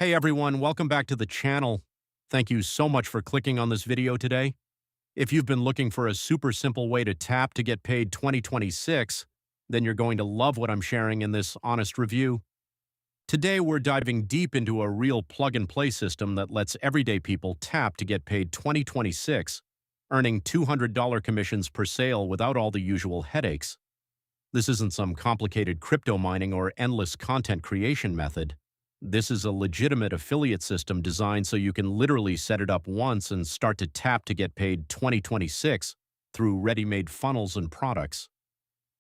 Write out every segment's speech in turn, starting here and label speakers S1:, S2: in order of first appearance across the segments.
S1: Hey everyone, welcome back to the channel. Thank you so much for clicking on this video today. If you've been looking for a super simple way to tap to get paid 2026, then you're going to love what I'm sharing in this honest review. Today we're diving deep into a real plug-and-play system that lets everyday people tap to get paid 2026, earning $200 commissions per sale without all the usual headaches. This isn't some complicated crypto mining or endless content creation method. This is a legitimate affiliate system designed so you can literally set it up once and start to tap to get paid 2026 through ready-made funnels and products.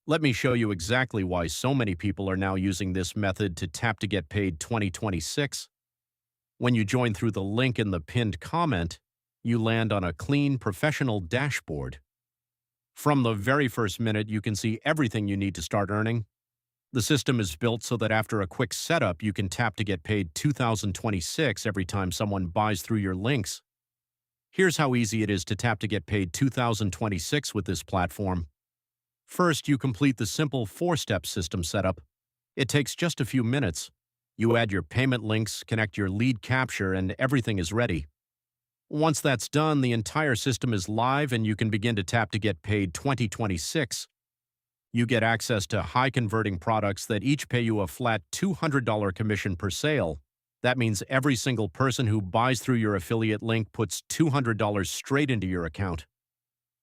S1: Let me show you exactly why so many people are now using this method to tap to get paid 2026. When you join through the link in the pinned comment, you land on a clean, professional dashboard. From the very first minute, you can see everything you need to start earning. The system is built so that after a quick setup, you can tap to get paid 2026 every time someone buys through your links. Here's how easy it is to tap to get paid 2026 with this platform. First, you complete the simple 4-step system setup. It takes just a few minutes. You add your payment links, connect your lead capture, and everything is ready. Once that's done, the entire system is live and you can begin to tap to get paid 2026. You get access to high-converting products that each pay you a flat $200 commission per sale. That means every single person who buys through your affiliate link puts $200 straight into your account.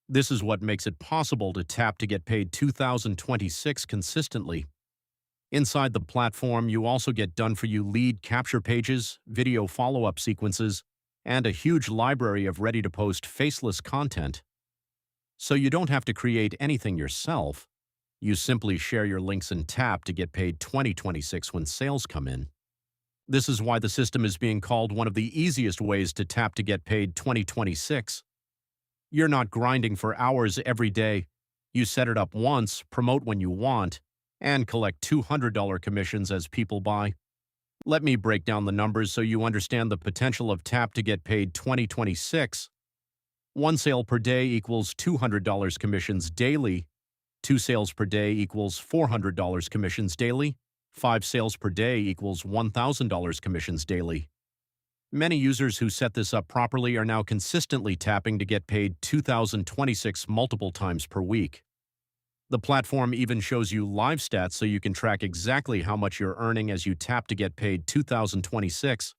S1: This is what makes it possible to tap to get paid 2026 consistently. Inside the platform, you also get done-for-you lead capture pages, video follow-up sequences, and a huge library of ready-to-post faceless content. So you don't have to create anything yourself. You simply share your links and tap to get paid 2026 when sales come in. This is why the system is being called one of the easiest ways to tap to get paid 2026. You're not grinding for hours every day. You set it up once, promote when you want, and collect $200 commissions as people buy. Let me break down the numbers so you understand the potential of tap to get paid 2026. One sale per day equals $200 commissions daily. 2 sales per day equals $400 commissions daily. 5 sales per day equals $1,000 commissions daily. Many users who set this up properly are now consistently tapping to get paid 2026 multiple times per week. The platform even shows you live stats so you can track exactly how much you're earning as you tap to get paid 2026.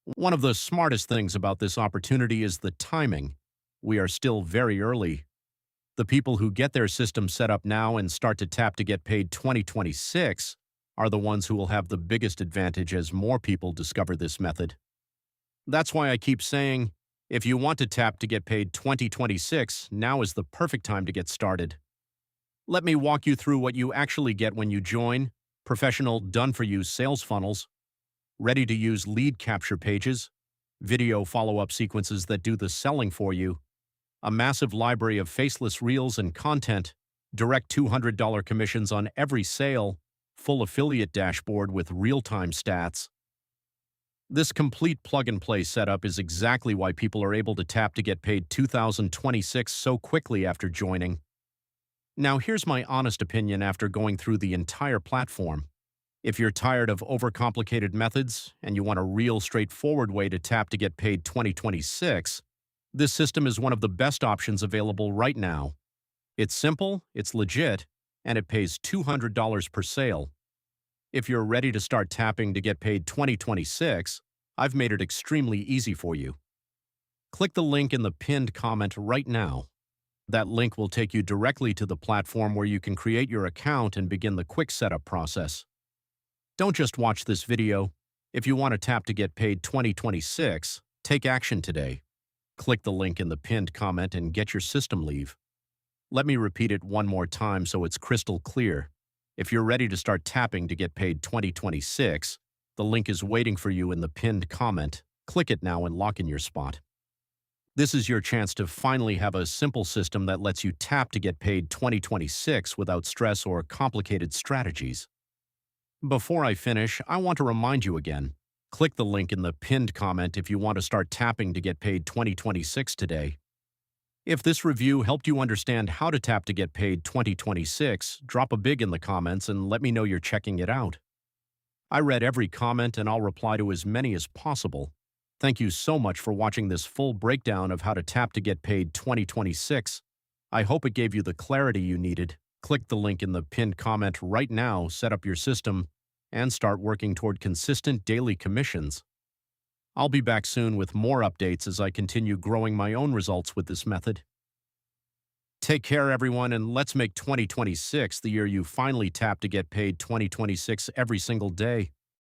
S1: One of the smartest things about this opportunity is the timing. We are still very early. The people who get their system set up now and start to tap to get paid 2026 are the ones who will have the biggest advantage as more people discover this method. That's why I keep saying, if you want to tap to get paid 2026, now is the perfect time to get started. Let me walk you through what you actually get when you join: professional, done-for-you sales funnels, ready-to-use lead capture pages, video follow-up sequences that do the selling for you, a massive library of faceless reels and content, direct $200 commissions on every sale, full affiliate dashboard with real-time stats. This complete plug-and-play setup is exactly why people are able to tap to get paid 2026 so quickly after joining. Now here's my honest opinion after going through the entire platform. If you're tired of overcomplicated methods and you want a real straightforward way to tap to get paid 2026, this system is one of the best options available right now. It's simple, it's legit, and it pays $200 per sale. If you're ready to start tapping to get paid 2026, I've made it extremely easy for you. Click the link in the pinned comment right now. That link will take you directly to the platform where you can create your account and begin the quick setup process. Don't just watch this video. If you want to tap to get paid 2026, take action today. Click the link in the pinned comment and get your system leave. Let me repeat it one more time so it's crystal clear. If you're ready to start tapping to get paid 2026, the link is waiting for you in the pinned comment. Click it now and lock in your spot. This is your chance to finally have a simple system that lets you tap to get paid 2026 without stress or complicated strategies. Before I finish, I want to remind you again. Click the link in the pinned comment if you want to start tapping to get paid 2026 today. If this review helped you understand how to tap to get paid 2026, drop a big in the comments and let me know you're checking it out. I read every comment and I'll reply to as many as possible. Thank you so much for watching this full breakdown of how to tap to get paid 2026. I hope it gave you the clarity you needed. Click the link in the pinned comment right now, set up your system, and start working toward consistent daily commissions. I'll be back soon with more updates as I continue growing my own results with this method. Take care, everyone, and let's make 2026 the year you finally tap to get paid 2026 every single day.